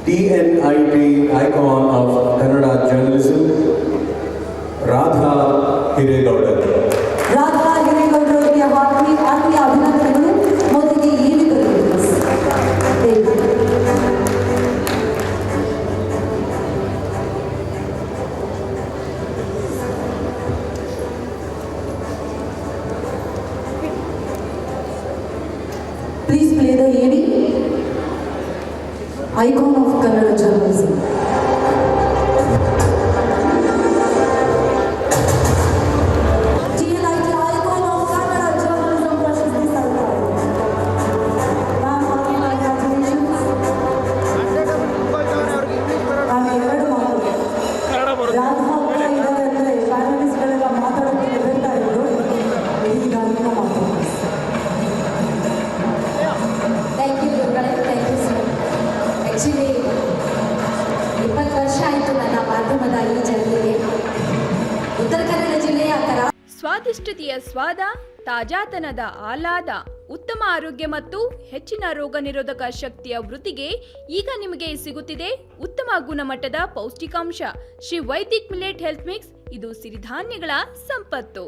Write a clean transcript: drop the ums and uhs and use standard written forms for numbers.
TNIT icon of Kannada journalism, Radha Hiregowda. Radha ಹಿರೇಗೌಡರಿಗೆ ಆತ್ಮೀಯ ಅಭಿನಂದನೆಗಳು. ಮೊದಲಿಗೆ EV Please play the EV, icon of Kannada journalism. ಸ್ವಾದಿಷ್ಟತೆಯ ಸ್ವಾದ, ತಾಜಾತನದ ಆಹ್ಲಾದ, ಉತ್ತಮ ಆರೋಗ್ಯ ಮತ್ತು ಹೆಚ್ಚಿನ ರೋಗ ನಿರೋಧಕ ಶಕ್ತಿಯ ವೃದ್ಧಿಗೆ ಈಗ ನಿಮಗೆ ಸಿಗುತ್ತಿದೆ ಉತ್ತಮ ಗುಣಮಟ್ಟದ ಪೌಷ್ಟಿಕಾಂಶ Shri Vaidik millet health mix. ಇದು ಸಿರಿಧಾನ್ಯಗಳ ಸಂಪತ್ತು.